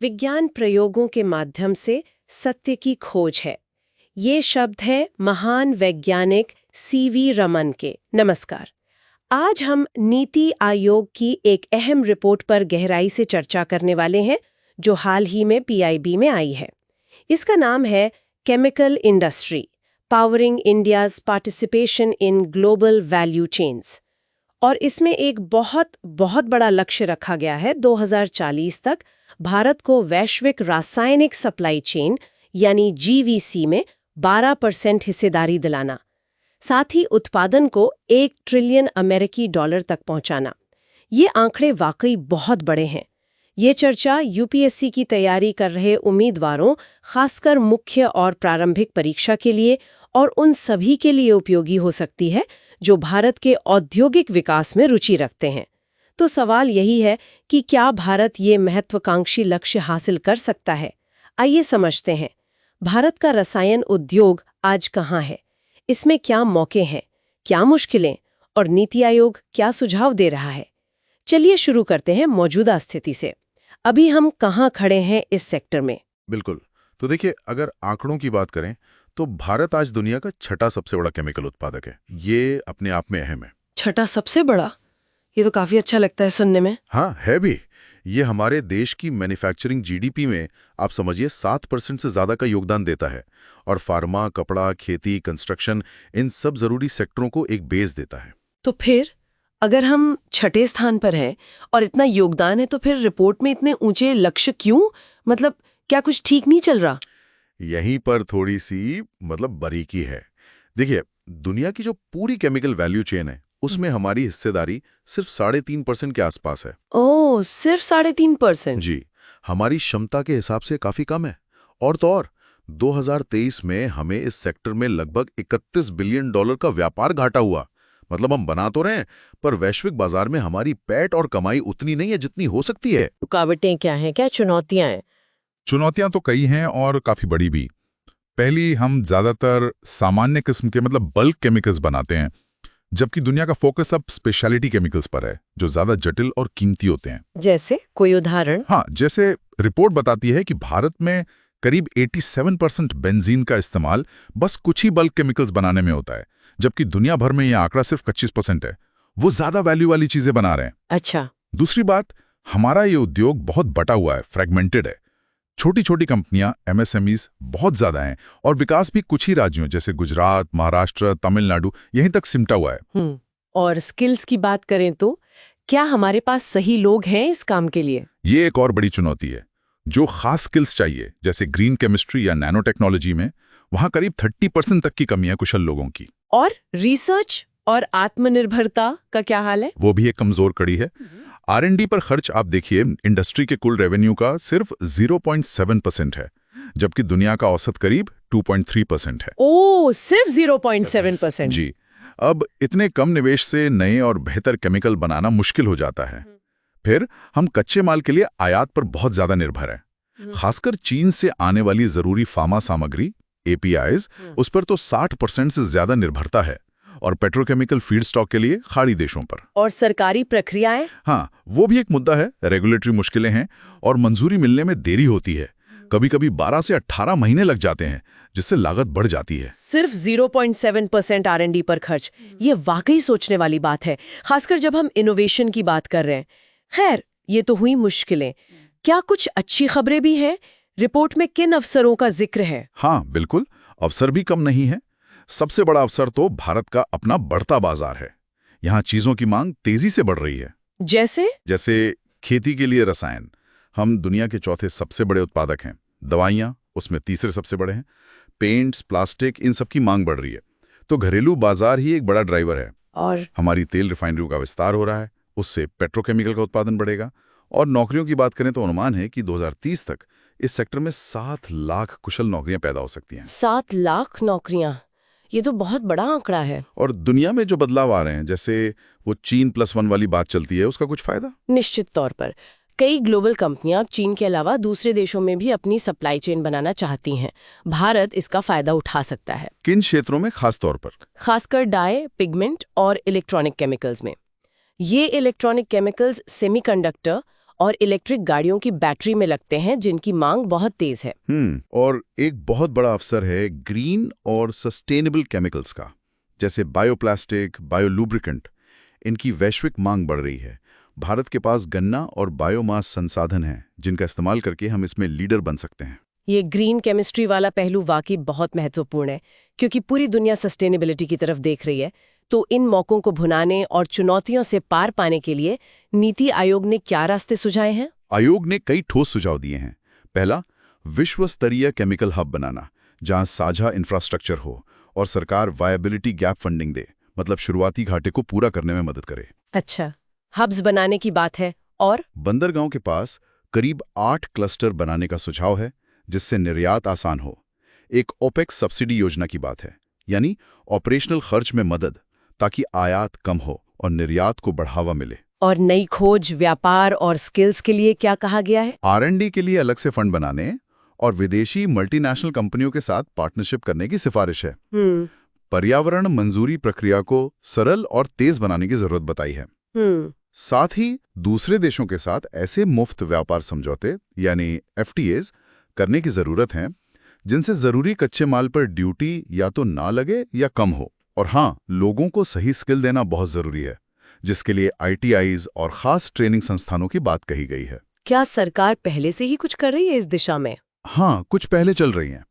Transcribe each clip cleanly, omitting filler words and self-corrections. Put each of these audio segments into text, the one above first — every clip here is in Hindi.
विज्ञान प्रयोगों के माध्यम से सत्य की खोज है। ये शब्द है महान वैज्ञानिक सीवी रमन के। नमस्कार। आज हम नीति आयोग की एक अहम रिपोर्ट पर गहराई से चर्चा करने वाले हैं, जो हाल ही में पीआईबी में आई है। इसका नाम है chemical industry powering India's participation in global value chains. और इसमें एक बहुत बड़ा लक्ष्य रखा गया है 2040 तक भारत को वैश्विक रासायनिक सप्लाई चेन यानी जीवीसी में 12% हिस्सेदारी दिलाना, साथ ही उत्पादन को $1 ट्रिलियन अमेरिकी डॉलर तक पहुंचाना। ये आंकड़े वाकई बहुत बड़े हैं। ये चर्चा यूपीएससी की तैयारी कर रहे उम्मीदवारों, खासकर मुख्य और प्रारंभिक परीक्षा के लिए और उन सभी के लिए उपयोगी हो सकती है जो भारत के औद्योगिक विकास में रुचि रखते हैं। तो सवाल यही है कि क्या भारत ये महत्वाकांक्षी लक्ष्य हासिल कर सकता है? आइए समझते हैं, भारत का रसायन उद्योग आज कहाँ है, इसमें क्या मौके हैं, क्या मुश्किलें, और नीति आयोग क्या सुझाव दे रहा है। चलिए शुरू करते हैं मौजूदा स्थिति से। अभी हम कहाँ खड़े हैं इस सेक्टर में? बिल्कुल। तो देखिए, अगर आंकड़ों की बात करें तो भारत आज दुनिया का छठा सबसे बड़ा केमिकल उत्पादक है। ये अपने आप में अहम है। छठा सबसे बड़ा? ये तो काफी अच्छा लगता है सुनने में। हाँ, है भी। ये हमारे देश की मैन्युफैक्चरिंग जीडीपी में आप समझिए 7% से ज्यादा का योगदान देता है, और फार्मा, कपड़ा, खेती, कंस्ट्रक्शन, इन सब जरूरी सेक्टरों को एक बेस देता है। तो फिर अगर हम छठे स्थान पर हैं और इतना योगदान है, तो फिर रिपोर्ट में इतने ऊंचे लक्ष्य क्यों? मतलब क्या कुछ ठीक नहीं चल रहा? यहीं पर थोड़ी सी बारीकी है। देखिए, दुनिया की जो पूरी केमिकल वैल्यू चेन है उसमें हमारी हिस्सेदारी सिर्फ 3.5% के आसपास है। ओह, सिर्फ 3.5%? जी, हमारी क्षमता के हिसाब से काफी कम है। और तो और 2023 में हमें इस सेक्टर में लगभग $31 बिलियन का व्यापार घाटा हुआ। मतलब हम बना तो रहे हैं, पर वैश्विक बाजार में हमारी पैठ और कमाई उतनी नहीं है जितनी हो सकती है। रुकावटें क्या हैं, क्या चुनौतियां हैं? चुनौतियां तो कई हैं और काफी बड़ी भी। पहली, हम ज्यादातर सामान्य किस्म के बल्क केमिकल्स बनाते हैं, जबकि दुनिया का फोकस अब स्पेशलिटी केमिकल्स पर है, जो ज्यादा जटिल और कीमती होते हैं। जैसे कोई उदाहरण? हाँ, जैसे रिपोर्ट बताती है कि भारत में करीब 87% बेंजीन का इस्तेमाल बस कुछ ही बल्क केमिकल्स बनाने में होता है, जबकि दुनिया भर में यह आंकड़ा सिर्फ 25% है। वो ज्यादा वैल्यू वाली चीजें बना रहे हैं। अच्छा। दूसरी बात, हमारा ये उद्योग बहुत बटा हुआ है, फ्रेगमेंटेड है। छोटी छोटी कंपनियां, एमएसएमईज बहुत ज्यादा हैं, और विकास भी कुछ ही राज्यों जैसे गुजरात, महाराष्ट्र, तमिलनाडु यहीं तक सिमटा हुआ है। और स्किल्स की बात करें तो क्या हमारे पास सही लोग हैं इस काम के लिए? ये एक और बड़ी चुनौती है। जो खास स्किल्स चाहिए, जैसे ग्रीन केमिस्ट्री या नैनो टेक्नोलॉजी में, वहां करीब 30% तक की कमी है कुशल लोगों की। और रिसर्च और आत्मनिर्भरता का क्या हाल है? वो भी एक कमजोर कड़ी है। R&D पर खर्च आप देखिए, इंडस्ट्री के कुल रेवेन्यू का सिर्फ 0.7% है, जबकि दुनिया का औसत करीब 2.3% है। ओह, सिर्फ 0.7%? जी। अब इतने कम निवेश से नए और बेहतर केमिकल बनाना मुश्किल हो जाता है। फिर हम कच्चे माल के लिए आयात पर बहुत ज्यादा निर्भर हैं। खासकर चीन से आने वाली जरूरी फार्मा सामग्री, APIs, उस पर तो 60% से ज्यादा निर्भरता है, और पेट्रोकेमिकल फीडस्टॉक के लिए खाड़ी देशों पर। और सरकारी प्रक्रियाएं? हाँ, वो भी एक मुद्दा है। रेगुलेटरी मुश्किलें हैं और मंजूरी मिलने में देरी होती है। कभी कभी 12 से 18 महीने लग जाते हैं, जिससे लागत बढ़ जाती है। सिर्फ 0.7% R&D पर खर्च, ये वाकई सोचने वाली बात है, खासकर जब हम इनोवेशन की बात कर रहे हैं। खैर, ये तो हुई मुश्किलें। क्या कुछ अच्छी खबरें भी हैं? रिपोर्ट में किन अवसरों का जिक्र है? हाँ बिल्कुल, अवसर भी कम नहीं है। सबसे बड़ा अवसर तो भारत का अपना बढ़ता बाजार है। यहाँ चीजों की मांग तेजी से बढ़ रही है। जैसे खेती के लिए रसायन, हम दुनिया के चौथे सबसे बड़े उत्पादक हैं। दवाइयाँ, उसमें तीसरे सबसे बड़े हैं। पेंट्स, प्लास्टिक, इन सब की मांग बढ़ रही है। तो घरेलू बाजार ही एक बड़ा ड्राइवर है। और हमारी तेल रिफाइनरियों का विस्तार हो रहा है, उससे पेट्रोकेमिकल का उत्पादन बढ़ेगा। और नौकरियों की बात करें तो अनुमान है कि 2030 तक इस सेक्टर में 7 लाख कुशल नौकरियां पैदा हो सकती हैं। 7 लाख नौकरियां, ये तो बहुत बड़ा आंकड़ा है। और दुनिया में जो बदलाव आ रहे हैं, जैसे वो चीन +1 वाली बात चलती है, उसका कुछ फायदा? निश्चित तौर पर कई ग्लोबल कंपनियां चीन के अलावा दूसरे देशों में भी अपनी सप्लाई चेन बनाना चाहती हैं। भारत इसका फायदा उठा सकता है। किन क्षेत्रों में खास तौर पर? खासकर डाई, पिगमेंट और इलेक्ट्रॉनिक केमिकल्स में। ये इलेक्ट्रॉनिक केमिकल्स सेमीकंडक्टर और इलेक्ट्रिक गाड़ियों की बैटरी में लगते हैं जिनकी मांग बहुत तेज है। और एक बहुत बड़ा अवसर है ग्रीन और सस्टेनेबल केमिकल्स का, जैसे बायोप्लास्टिक, बायोलुब्रिकेंट। इनकी वैश्विक मांग बढ़ रही है। भारत के पास गन्ना और बायोमास संसाधन हैं जिनका इस्तेमाल करके हम इसमें लीडर बन सकते हैं। ये ग्रीन केमिस्ट्री वाला पहलू वाकई बहुत महत्वपूर्ण है, क्योंकि पूरी दुनिया सस्टेनेबिलिटी की तरफ देख रही है। तो इन मौकों को भुनाने और चुनौतियों से पार पाने के लिए नीति आयोग ने क्या रास्ते सुझाए हैं? आयोग ने कई ठोस सुझाव दिए हैं। पहला, विश्व स्तरीय केमिकल हब बनाना, जहां साझा इंफ्रास्ट्रक्चर हो और सरकार वायबिलिटी गैप फंडिंग दे, मतलब शुरुआती घाटे को पूरा करने में मदद करे। अच्छा, हब्स बनाने की बात है। और बंदरगांव के पास करीब 8 क्लस्टर बनाने का सुझाव है, जिससे निर्यात आसान हो। एक ओपेक्स सब्सिडी योजना की बात है, यानी ऑपरेशनल खर्च में मदद, ताकि आयात कम हो और निर्यात को बढ़ावा मिले। और नई खोज, व्यापार और स्किल्स के लिए क्या कहा गया है? R&D के लिए अलग से फंड बनाने और विदेशी मल्टीनेशनल कंपनियों के साथ पार्टनरशिप करने की सिफारिश है। पर्यावरण मंजूरी प्रक्रिया को सरल और तेज बनाने की जरूरत बताई है। साथ ही दूसरे देशों के साथ ऐसे मुफ्त व्यापार समझौते यानी FTAs करने की जरूरत है, जिनसे जरूरी कच्चे माल पर ड्यूटी या तो ना लगे या कम हो। और हाँ, लोगों को सही स्किल देना बहुत जरूरी है, जिसके लिए ITIs और खास ट्रेनिंग संस्थानों की बात कही गई है। क्या सरकार पहले से ही कुछ कर रही है इस दिशा में? हाँ, कुछ पहले चल रही हैं,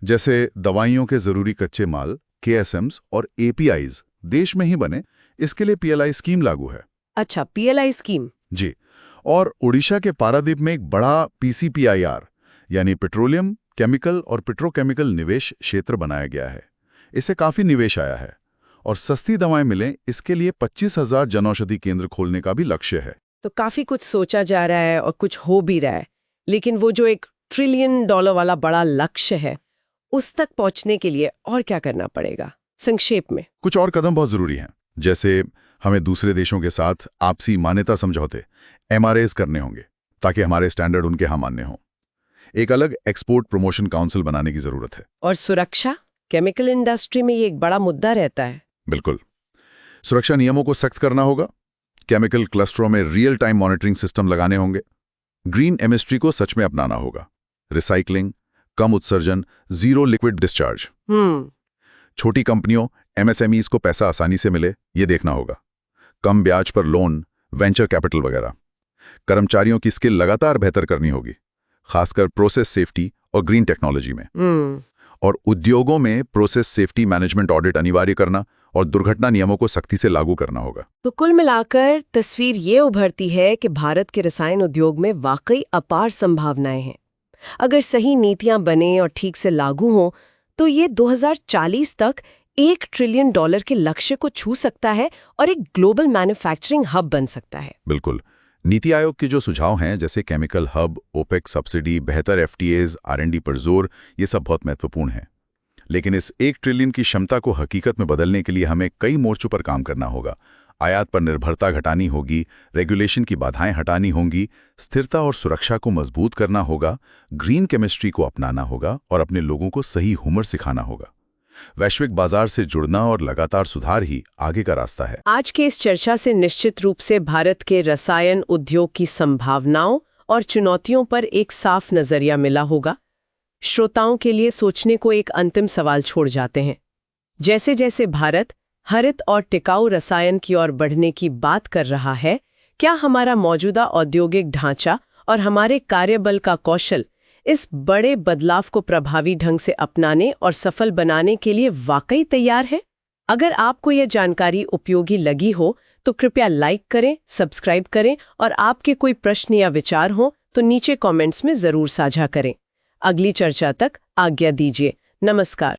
जैसे दवाइयों के जरूरी कच्चे माल, KSMs और APIs देश में ही बने, इसके लिए PLI स्कीम लागू है। अच्छा, PLI स्कीम। जी। और ओडिशा के पारादीप में एक बड़ा PCPIR यानी पेट्रोलियम, केमिकल और पेट्रोकेमिकल निवेश क्षेत्र बनाया गया है। इससे काफी निवेश आया है और सस्ती दवाएं मिलें, इसके लिए 25,000 जनौषधि केंद्र खोलने का भी लक्ष्य है। तो काफी कुछ सोचा जा रहा है और कुछ हो भी रहा है, लेकिन वो जो $1 ट्रिलियन वाला बड़ा लक्ष्य है, उस तक पहुंचने के लिए और क्या करना पड़ेगा? संक्षेप में कुछ और कदम बहुत जरूरी हैं, जैसे हमें दूसरे देशों के साथ आपसी मान्यता समझौते MRAs करने होंगे, ताकि हमारे स्टैंडर्ड उनके यहाँ मान्य हों। एक अलग एक्सपोर्ट प्रमोशन काउंसिल बनाने की जरूरत है। और सुरक्षा, केमिकल इंडस्ट्री में ये एक बड़ा मुद्दा रहता है। बिल्कुल, सुरक्षा नियमों को सख्त करना होगा। केमिकल क्लस्टरों में रियल टाइम मॉनिटरिंग सिस्टम लगाने होंगे। ग्रीन केमिस्ट्री को सच में अपनाना होगा। रिसाइकलिंग, कम उत्सर्जन, जीरो लिक्विड डिस्चार्ज। छोटी कंपनियों, MSMEs को पैसा आसानी से मिले, ये देखना होगा। कम ब्याज पर लोन, वेंचर कैपिटल वगैरह। कर्मचारियों की स्किल लगातार बेहतर करनी होगी, खासकर प्रोसेस सेफ्टी और ग्रीन टेक्नोलॉजी में। और उद्योगों में प्रोसेस सेफ्टी मैनेजमेंट ऑडिट अनिवार्य करना और दुर्घटना नियमों को सख्ती से लागू करना होगा। तो कुल मिलाकर तस्वीर ये उभरती है कि भारत के रसायन उद्योग में वाकई अपार संभावनाएं हैं। अगर सही नीतियां बने और ठीक से लागू हों, तो ये 2040 तक $1 ट्रिलियन के लक्ष्य को छू सकता है और एक ग्लोबल मैन्युफैक्चरिंग हब बन सकता है। बिल्कुल। नीति आयोग के जो सुझाव हैं, जैसे केमिकल हब, ओपेक सब्सिडी, बेहतर FTAs, R&D पर जोर, ये सब बहुत महत्वपूर्ण हैं। लेकिन इस 1 ट्रिलियन की क्षमता को हकीकत में बदलने के लिए हमें कई मोर्चों पर काम करना होगा। आयात पर निर्भरता घटानी होगी, रेगुलेशन की बाधाएं हटानी होंगी, स्थिरता और सुरक्षा को मजबूत करना होगा, ग्रीन केमिस्ट्री को अपनाना होगा और अपने लोगों को सही हुनर सिखाना होगा। वैश्विक बाजार से जुड़ना और लगातार सुधार ही आगे का रास्ता है। आज के इस चर्चा से निश्चित रूप से भारत के रसायन उद्योग की संभावनाओं और चुनौतियों पर एक साफ नजरिया मिला होगा। श्रोताओं के लिए सोचने को एक अंतिम सवाल छोड़ जाते हैं। जैसे जैसे भारत हरित और टिकाऊ रसायन की ओर बढ़ने की बात कर रहा है, क्या हमारा मौजूदा औद्योगिक ढांचा और हमारे कार्यबल का कौशल इस बड़े बदलाव को प्रभावी ढंग से अपनाने और सफल बनाने के लिए वाकई तैयार है? अगर आपको यह जानकारी उपयोगी लगी हो तो कृपया लाइक करें, सब्सक्राइब करें और आपके कोई प्रश्न या विचार हो तो नीचे कमेंट्स में जरूर साझा करें। अगली चर्चा तक आज्ञा दीजिए। नमस्कार।